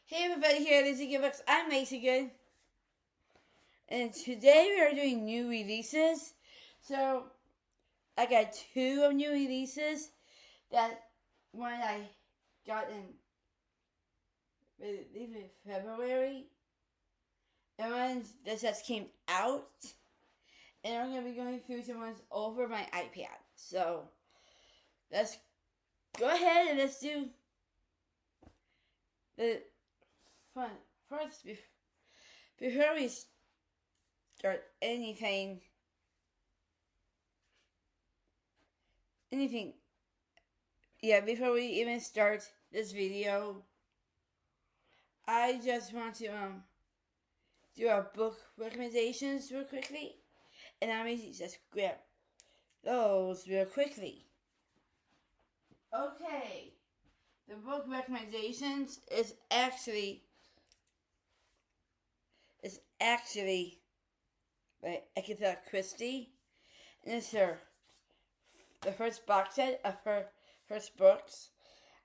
Hey everybody, here at Lazy Good Books. I'm Lazy Good, and today we are doing new releases. So I got two of new releases. That one I got in, I believe in February, and one that just came out. And I'm gonna be going through some ones over my iPad. So let's go ahead and let's do the fun first. Before we start anything, before we even start this video, I just want to do our book recommendations real quickly, and I'm going to just grab those real quickly. Okay, the book recommendations is actually by Agatha Christie, and it's the first box set of her first books.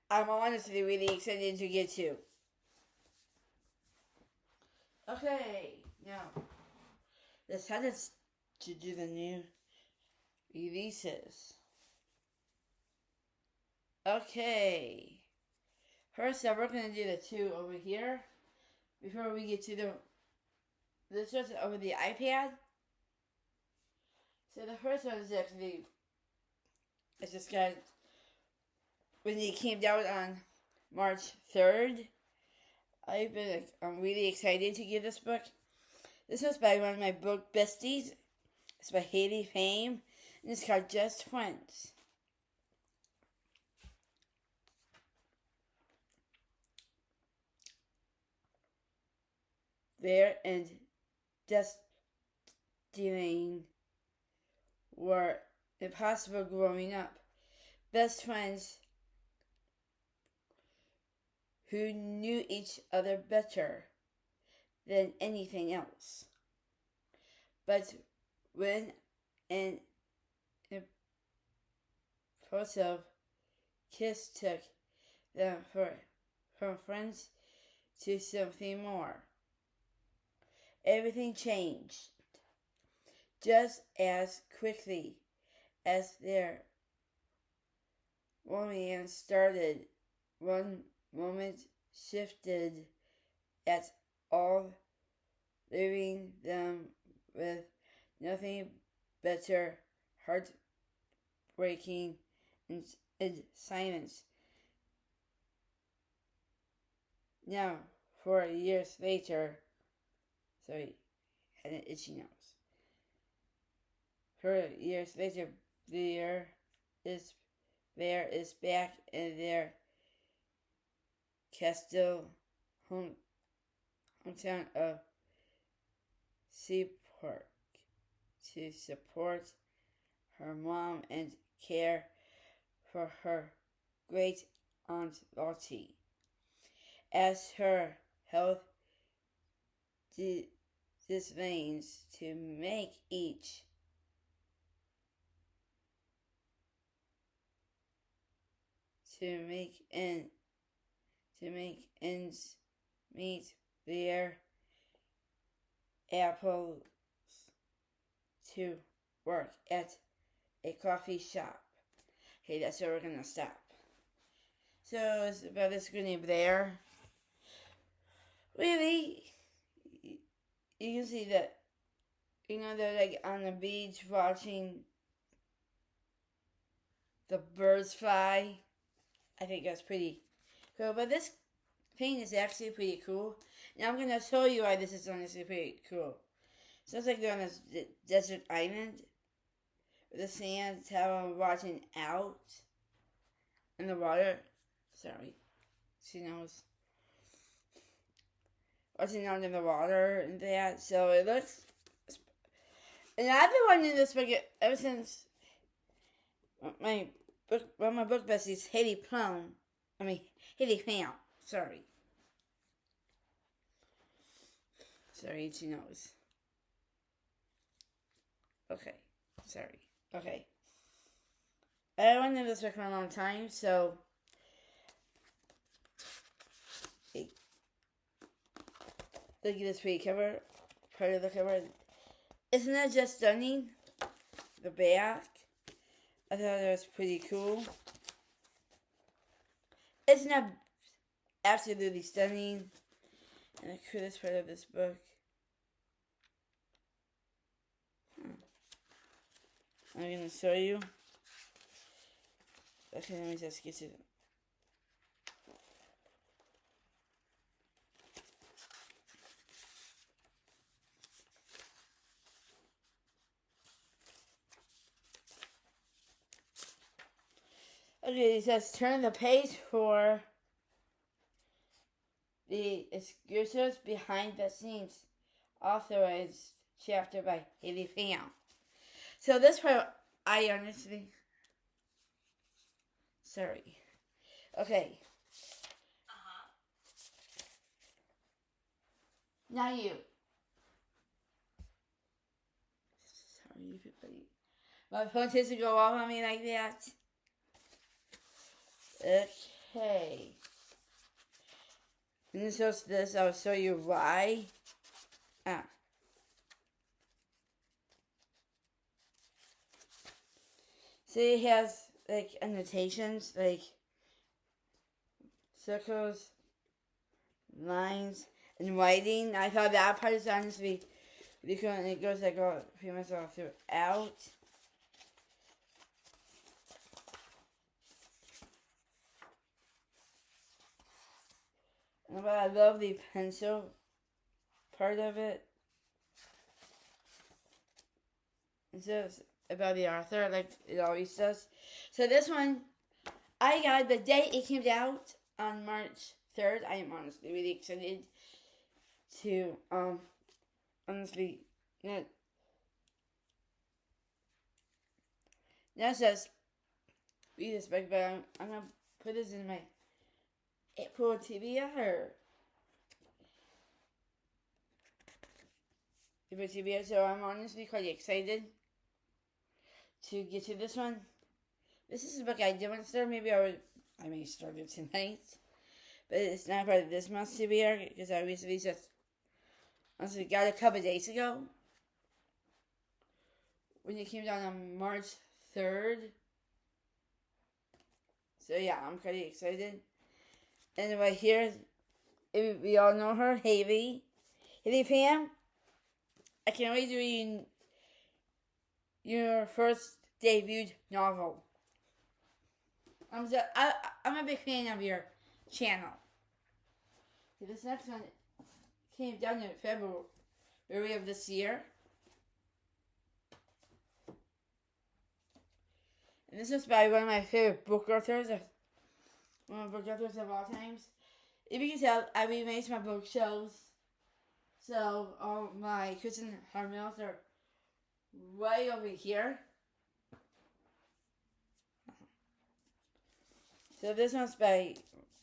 I'm honestly really excited to get to. Okay, now let's head to do the new releases. Okay, first we're going to do the two over here before we get to this one's over the iPad. So the first one is actually, it's just got, when it came out on March 3rd, I'm really excited to get this book. This was by one of my book besties. It's by Haley Fame, and it's called Just Friends. There and just dealing were impossible growing up. Best friends who knew each other better than anything else. But when an impulsive kiss took them from friends to something more, everything changed. Just as quickly as their romance started, one moment shifted at all, leaving them with nothing better heartbreaking and silence. Now, 4 years later, had an itchy nose. 4 years later, Blair is back in their Castile hometown of Seaport to support her mom and care for her great aunt Lottie. As her health disdains to make ends meet, their apples to work at a coffee shop. Okay, that's where we're gonna stop. So it's about this girl named Blair. Really, you can see that, they're like on the beach watching the birds fly. I think that's pretty cool. But this painting is actually pretty cool. Now I'm going to show you why this is honestly pretty cool. So it's like they're on this desert island with the sand tower watching out in the water. Sorry. She knows. Watching out in the water and that. So it looks... And I've been wanting this book ever since one of my book besties, Haley Fame. Sorry, she knows. Okay, sorry. Okay. I wanted this book for a long time, so Look at this pretty cover, part of the cover. Isn't that just stunning? The back. I thought that was pretty cool. Isn't that absolutely stunning? And the coolest part of this book. I'm going to show you. Okay, let me just get to it. Okay, it says turn the page for the excursions behind the scenes, authorized chapter by Haley Pham. So this part, I honestly, sorry. Okay. Now you. Sorry, everybody. My phone doesn't go off on me like that. Okay. And this, I'll show you why. See, it has like annotations, like circles, lines, and writing. I thought that part is honestly really cool, and it goes like all pretty much all throughout. But I love the pencil part of it. It says about the author, like it always does. So this one, I got the day it came out on March 3rd. I am honestly really excited to, honestly, not just read this book, but I'm going to put this in my Apple TBR. So I'm honestly quite excited to get to this one. This is a book I didn't start. Maybe I may start it tonight, but it's not part of this month's TBR because I recently just honestly got it a couple days ago when it came down on March 3rd. So yeah, I'm pretty excited. And right here, we all know her, Haley Pham. I can't wait to read your first debuted novel. I'm a big fan of your channel. This next one came down in February of this year. And this is by one of my favorite book authors. One of my book authors of all times. If you can tell, I rearranged my bookshelves. So all my Kristen Harmels are right over here. So this one's by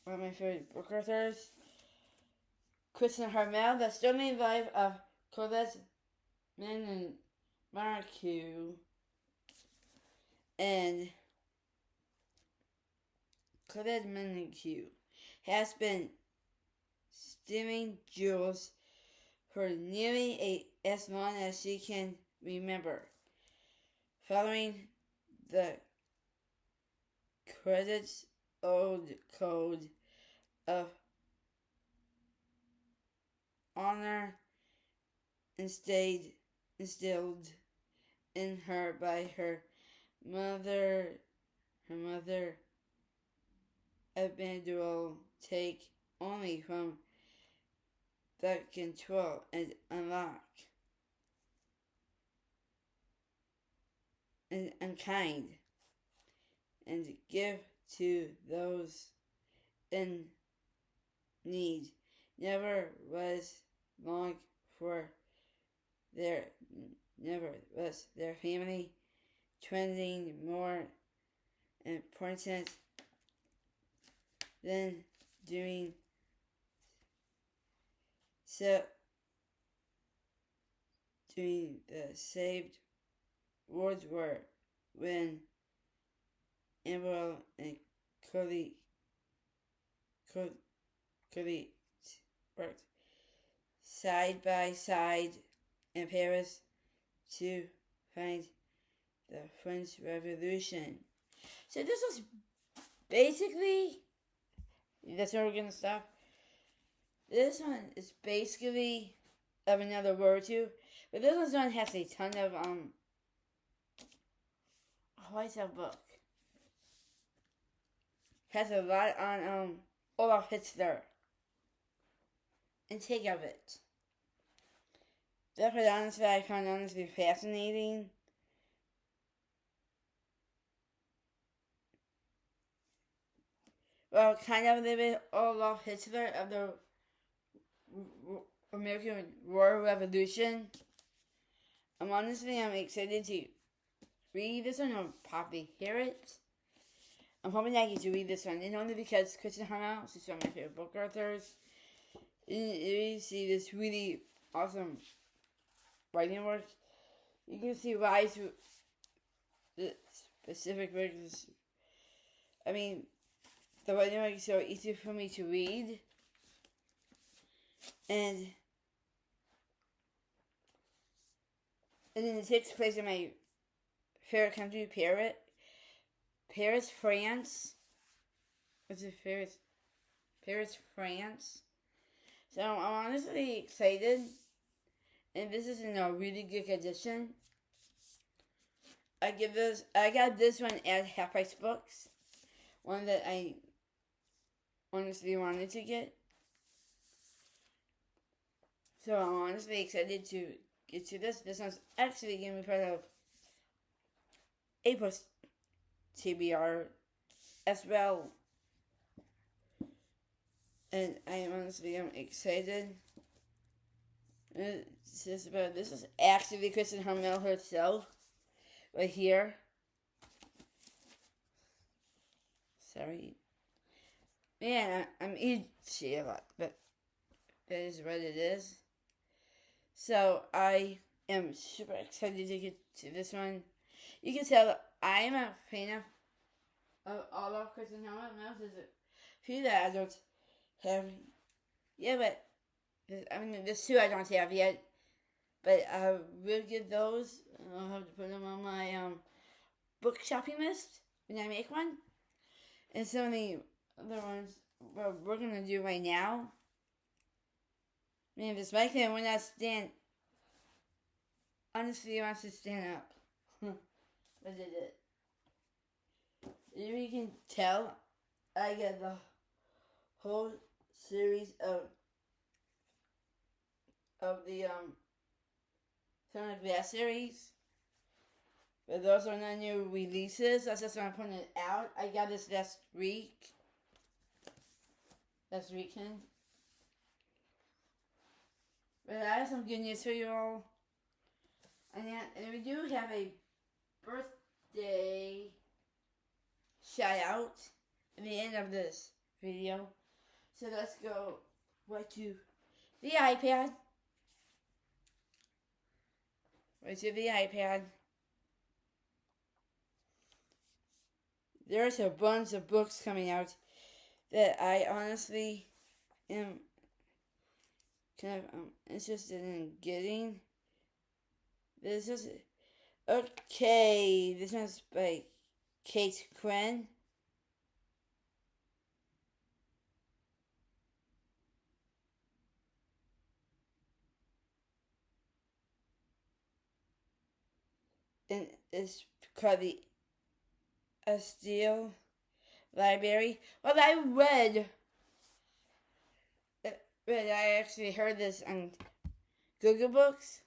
one of my favorite book authors, Kristen Harmel, The Stormy Life of Colette Marcoux. And Colette Marcoux has been stealing jewels for nearly as long as she can remember. Following the credits old code of honor instilled in her by her mother Abandul take only from that control and unlock and unkind and give to those in need. Never was long for their family trending more important than doing the saved words were when Amber and Cody worked side by side in Paris to find the French Revolution. So this was basically, that's where we're going to stop. This one is basically of another word too, but this one has a ton of, what's that book? Has a lot on, Olaf Hitler. And take of it. That's what honestly I found honestly fascinating. Well, kind of a little bit Olaf Hitler of the American War Revolution. I'm excited to read this one or probably hear it. I'm hoping I get to read this one, and only because Kristen Hanna, she's one of my favorite book authors. You see this really awesome writing work. You can see why the specific works. I mean, the writing work is so easy for me to read, and then it takes place in my favorite country, Paris, France. What's it, Paris, France. So I'm honestly excited, and this is a really good edition. I got this one at Half Price Books, one that I honestly wanted to get. So I'm honestly excited to get to this. This one's actually going to be part of April's TBR as well. And I'm excited. This is actually Kristen Harmel herself, right here. Sorry. Man, I'm itchy a lot, but that is what it is. So I am super excited to get to this one. You can tell I am a fan of all of Kristen Harmel. There's a few that I don't have. Yeah, but there's two I don't have yet. But I will get those. I'll have to put them on my book shopping list when I make one. And some of the other ones we're gonna do right now. Man, this mic thing will not stand. Honestly, it wants to stand up. But it did. You can tell I get the whole series of the Son of Glass series. But those are not new releases. That's just when I'm putting it out. I got this last weekend. But I have some good news for you all. And we do have a birthday shout out at the end of this video. So let's go right to the iPad. There's a bunch of books coming out that I honestly am kind of interested in getting. This one's by Kate Quinn. And it's called the Steel Library. Well, I actually heard this on Google Books.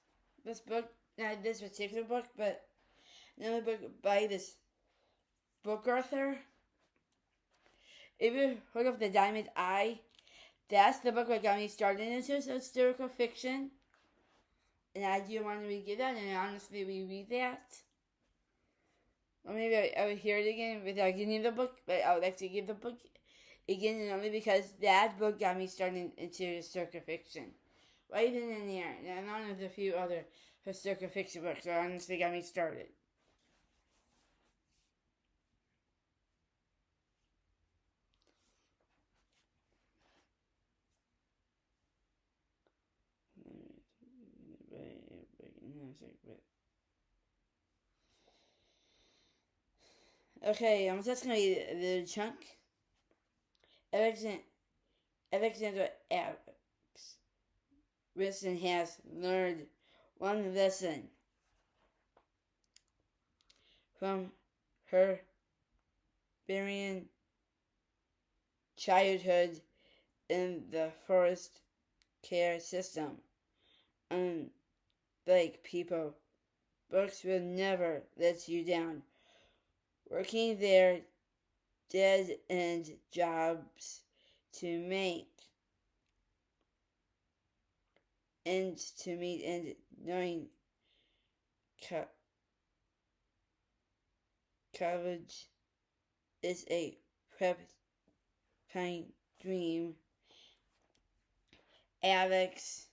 This particular book, but another book by this book author. If you heard of The Diamond Eye, that's the book that got me started into historical fiction. And I do want to read that, and honestly reread that. Or maybe I would hear it again without getting the book, but I would like to give the book again, and only because that book got me started into historical fiction. Right then and there, and along with a few other historical fiction books that honestly got me started. Okay, so that's gonna be the chunk. Alexander Wilson has learned one lesson from her Bavarian childhood in the forest care system. Unlike people, books will never let you down. Working their dead-end jobs to make ends to meet and knowing college is a prepping dream. Alex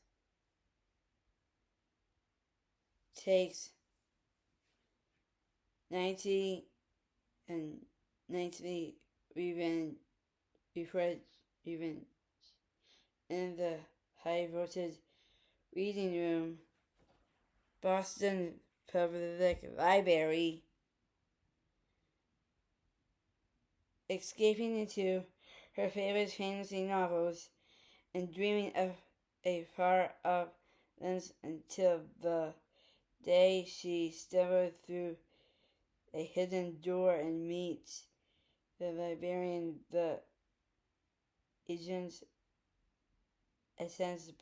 takes 90 and 90 revenge in the high voltage reading room, Boston Public Library, escaping into her favorite fantasy novels and dreaming of a far-off land until the day she stumbles through a hidden door and meets the librarian, the agent's essential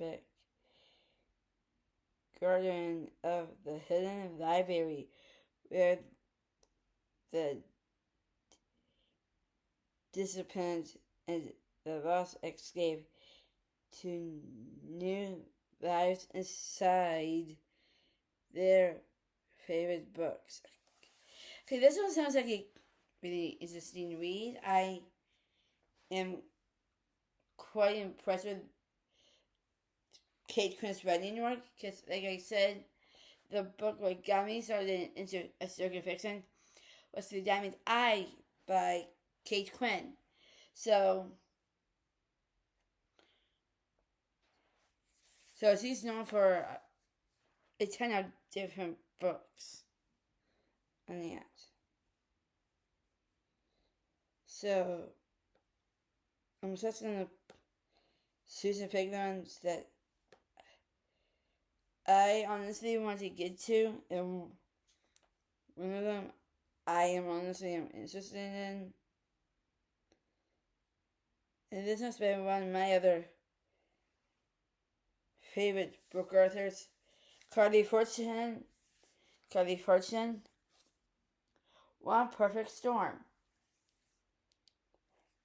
guardian of the hidden library, where the disciplines and the lost escape to new lives inside their favorite books. Okay, this one sounds like a really interesting read. I am quite impressed with Kate Quinn's writing work because, like I said, the book what got me started into a circuit fiction was The Diamond Eye by Kate Quinn. So she's known for a ton of different books on that. So I'm just gonna choose and pick ones that I honestly want to get to, and one of them I am interested in. And this has been one of my other favorite book authors, Carly Fortune. One Perfect Storm.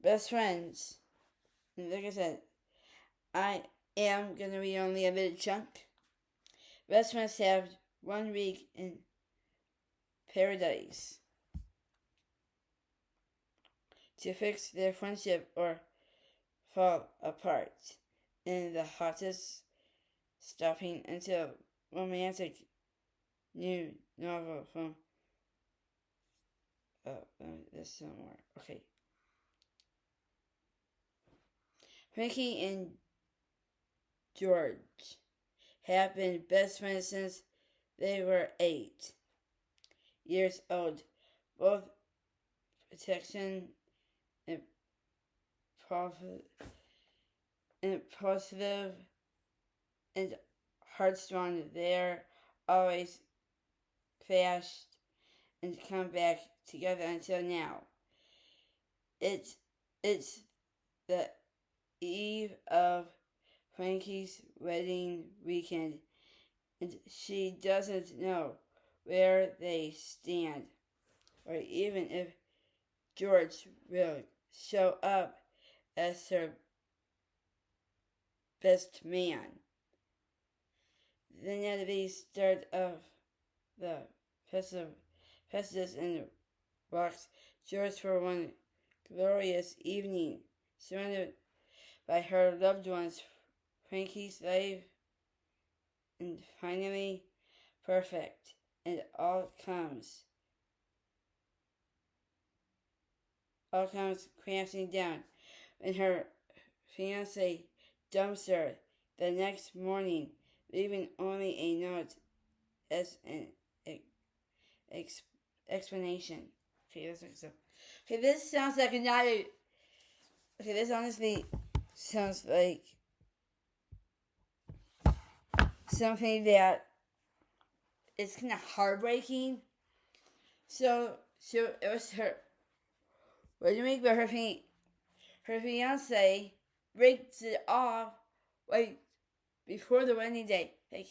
Best Friends. And like I said, I am going to read only a little chunk. Best Friends have 1 week in paradise to fix their friendship or fall apart in the hottest stopping until romantic new novel from there's some more. Okay. Frankie and George have been best friends since they were 8 years old. Both protection and positive and heartstrong. They're always crashed and come back together until now. It's the eve of Frankie's wedding weekend, and she doesn't know where they stand, or even if George will show up as her best man. Then at the start of the festivus and walks George for one glorious evening, surrounded by her loved ones. Frankie's life and finally perfect, and all comes crashing down when her fiancé dumps her the next morning, leaving only a note as an explanation. Okay, this sounds like another. Okay, this honestly sounds like something that is kind of heartbreaking. So it was her wedding week, but her fiance breaks it off like before the wedding day. Like,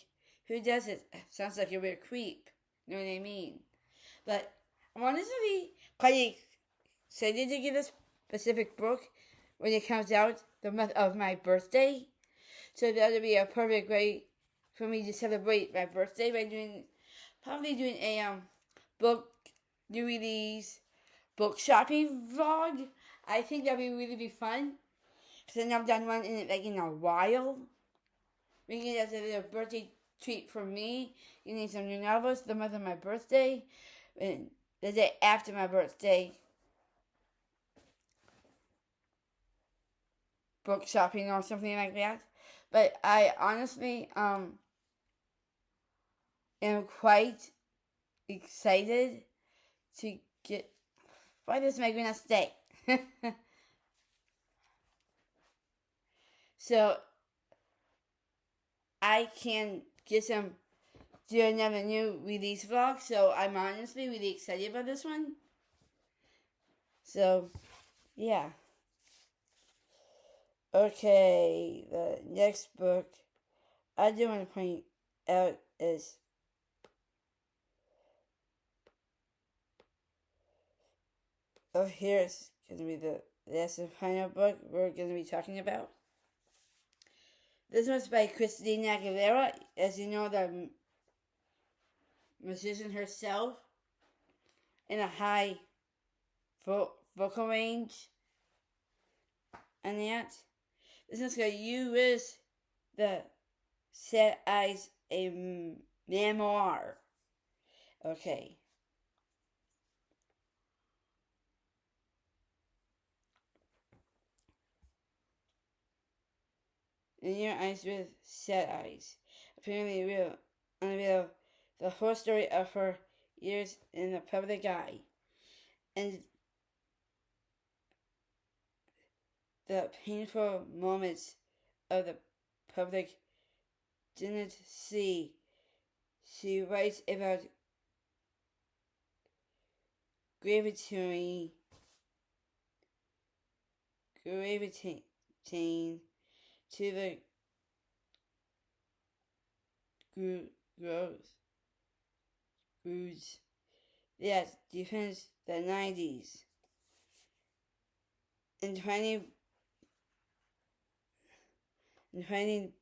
who does it? Sounds like a weird creep. You know what I mean? But I'm honestly quite excited to get this specific book when it comes out the month of my birthday. So that'll be a perfect way for me to celebrate my birthday by probably doing a book new release book shopping vlog. I think that'd be really fun because I've never done one in a while. Making it as a birthday treat for me. Getting some new novels the month of my birthday, and the day after my birthday. Book shopping or something like that. But I honestly am quite excited to get. Why does my green not stay? So I can do another new release vlog. So I'm honestly really excited about this one. So yeah. Okay, the next book I do want to point out is here's going to be that's the final book we're going to be talking about. This one's by Christina Aguilera, as you know, the musician herself, in a high vocal range. And that this one's going to use the set as a memoir. Okay. And your eyes with sad eyes. Apparently unveil the whole story of her years in the public eye. And the painful moments of the public didn't see. She writes about gravitating to the grooves that defends the 90s and finding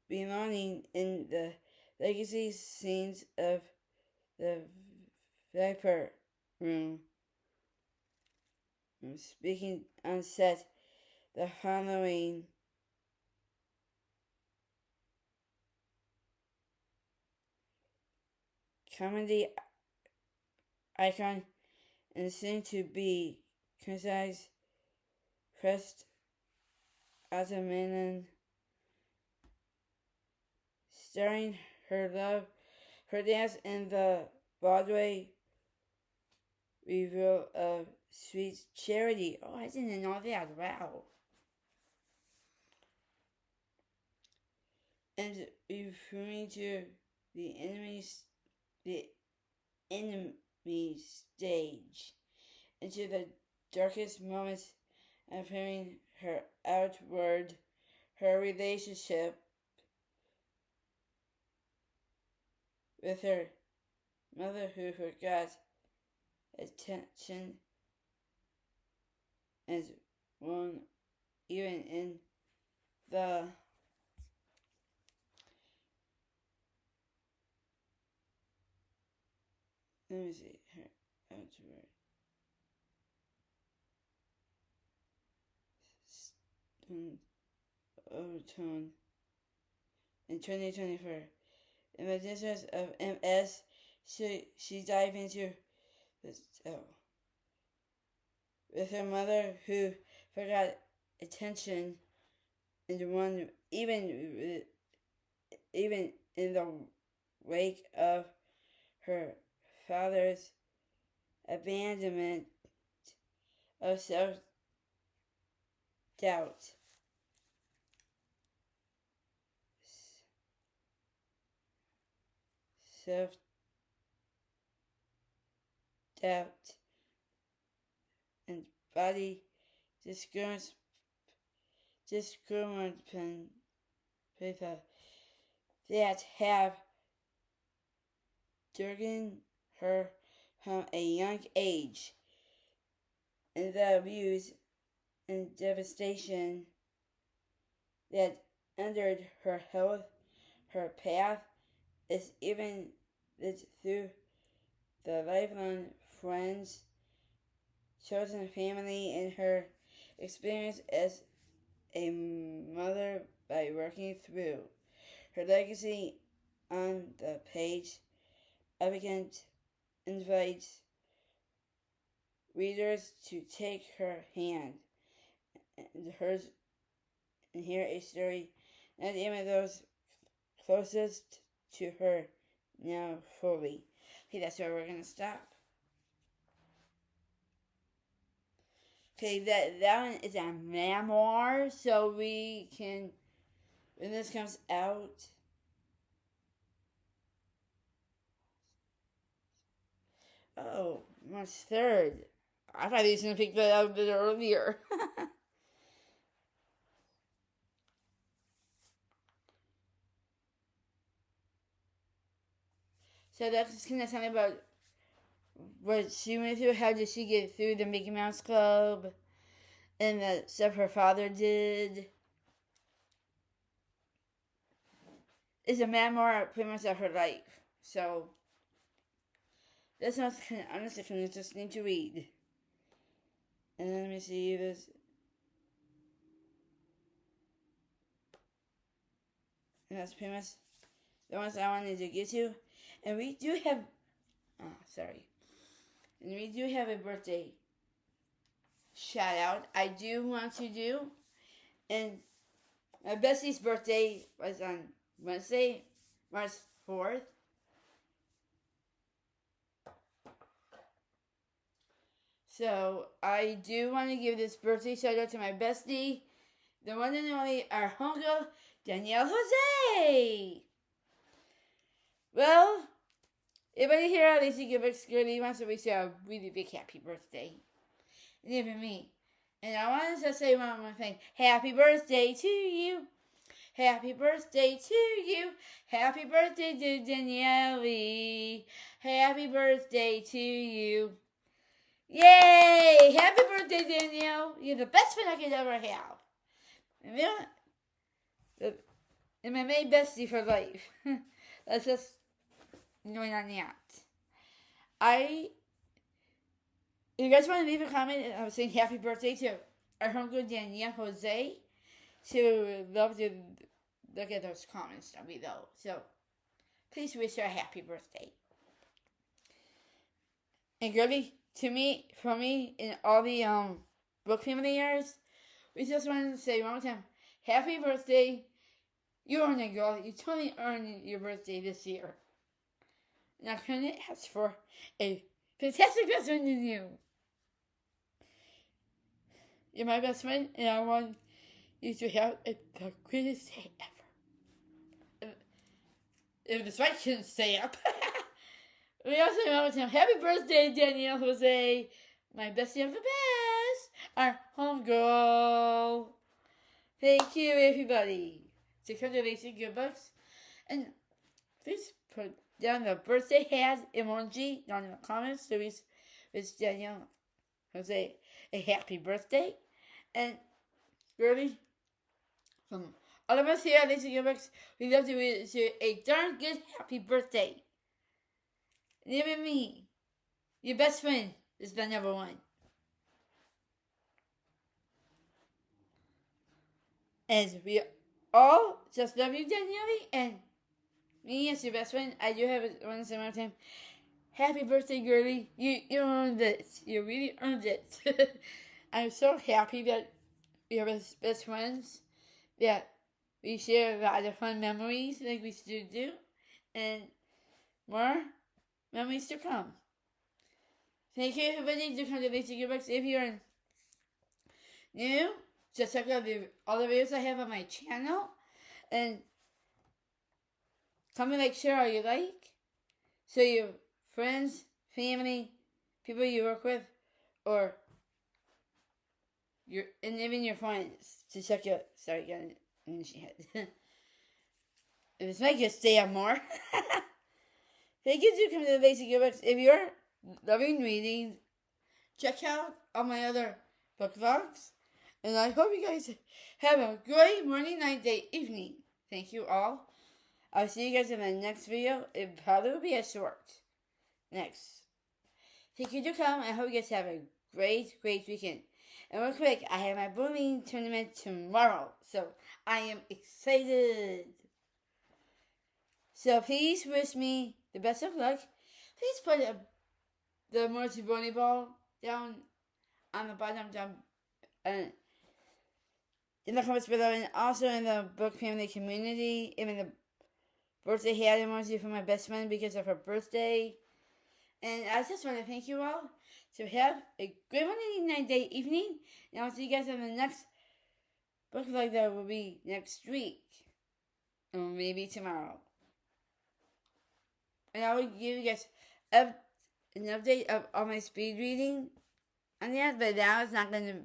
belonging in the legacy scenes of the Viper Room. Speaking on set the following comedy icon and soon to be concise pressed Ottoman, starring her dance in the Broadway reveal of Sweet Charity. Oh, I didn't know that. Wow. And referring to the enemy stage into the darkest moments of hearing her outward, her relationship with her mother who forgot attention and won even in the let me see her outward overtone in 2024. In the distance of MS, she dived into this with her mother who forgot attention and one even in the wake of her father's abandonment of self-doubt. Self-doubt and body discrimination that have driven her from a young age, and the abuse and devastation that entered her health, her path is even through the lifelong friends, chosen family, and her experience as a mother by working through her legacy on the page. Applicant invites readers to take her hand and hers and hear a story not even those closest to her now fully. Okay, that's where we're gonna stop. Okay, that one is a memoir, so we can, when this comes out, March 3rd. I thought he was going to pick that up a bit earlier. So that's going to tell me about what she went through. How did she get through the Mickey Mouse Club and the stuff her father did. It's a memoir pretty much of her life. So this one's honestly kind of interesting to read. And then let me see this. And that's pretty much the ones I wanted to get to. And we do have, And we do have a birthday shout out I do want to do. And my bestie's birthday was on Wednesday, March 4th. So I do want to give this birthday shout out to my bestie, the one and only, our homegirl, Danielle Jose. Well, everybody here at Lacey Gilbert's Girlie wants to wish you a really big happy birthday. And even me. And I wanted to say one more thing. Happy birthday to you. Happy birthday to you. Happy birthday to Danielle. Happy birthday to you. Yay! Happy birthday, Danielle. You're the best friend I could ever have. And my main bestie for life. That's just going on that. If you guys want to leave a comment, I was saying happy birthday to our homegirl Danielle Jose. She would love to look at those comments down below. So please wish her a happy birthday. And girlie, for me, in all the book family years, we just wanted to say one more time, happy birthday. You earned it, girl. You totally earned your birthday this year. And I couldn't ask for a fantastic best friend than you. You're my best friend, and I want you to have the greatest day ever. If the spike shouldn't stay up. We also want to happy birthday, Danielle Jose, my bestie of the best, our homegirl. Thank you, everybody. To come to Lacey Good Books. And please put down the birthday hat emoji down in the comments to wish Danielle Jose a happy birthday. And girlie, from all of us here at Lacey Good Books, we'd love to wish you a darn good happy birthday. And even me, your best friend, is the number one. And we all just love you, Danielle, and me as your best friend, I do have one say one time. Happy birthday, girlie. You earned it. You really earned it. I'm so happy that we are best friends, that we share a lot of fun memories like we still do, and more. memories to come. Thank you everybody to come to Basic Books. If you're new, just check out all the videos I have on my channel. And comment, like, share all you like. So your friends, family, people you work with, or and even your friends to check out. Sorry, got it in the head. If it's make you stay up more. Thank you to come to the Basic Books. If you're loving reading, check out all my other book vlogs. And I hope you guys have a great morning, night, day, evening. Thank you all. I'll see you guys in the next video. It probably will be a short. Next. Thank you to come. I hope you guys have a great weekend. And real quick, I have my bowling tournament tomorrow. So I am excited. So please wish me the best of luck. Please put the Mercy Boney ball down on the bottom down in the comments below, and also in the book family community. Even the birthday hat emoji for my best friend because of her birthday. And I just want to thank you all. So have a great morning, night, day, evening. And I'll see you guys in the next book vlog that will be next week. Or maybe tomorrow. And I will give you guys an update of all my speed reading on that. But now it's not going to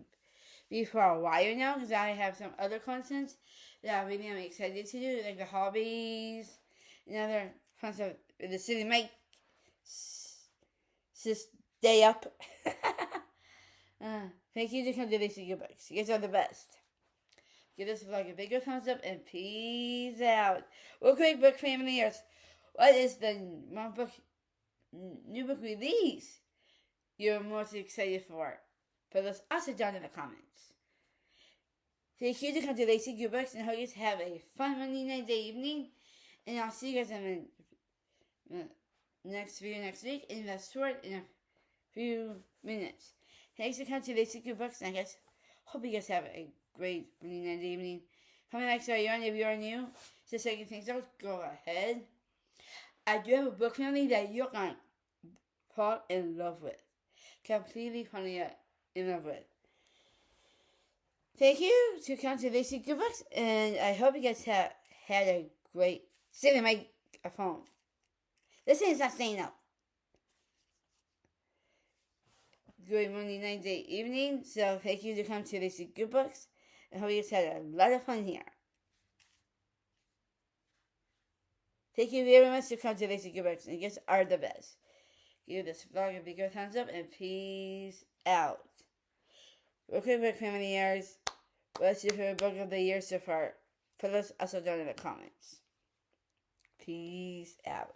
be for a while now, because I have some other content that really I'm excited to do, like the hobbies and other fun stuff. The city might just stay up. Thank you to come to Basic Books. You guys are the best. Give this vlog a bigger thumbs up and peace out. Real quick, book family, what is the new book release you're most excited for? Put us also down in the comments. Thank you to come to Basic Books, and I hope you guys have a fun Monday night, day, evening. And I'll see you guys in the next video next week, in the short in a few minutes. Thanks for coming to Basic Books, and I guess hope you guys have a great Monday night, day, evening. Comment, like, share, if you are new. Just checking things out, go ahead. I do have a book family that you're going to fall in love with. Completely funny in love with. Thank you to come to Basic Books, and I hope you guys have had a great sit in my phone. This is not staying up. Good morning, night, day, evening. So thank you to come to Basic Books, and hope you guys had a lot of fun here. Thank you very much to come to Basic Books, and you guys are the best. Give this vlog a bigger thumbs up, and peace out. Okay, book family years. What's your favorite book of the year so far? Put us also down in the comments. Peace out.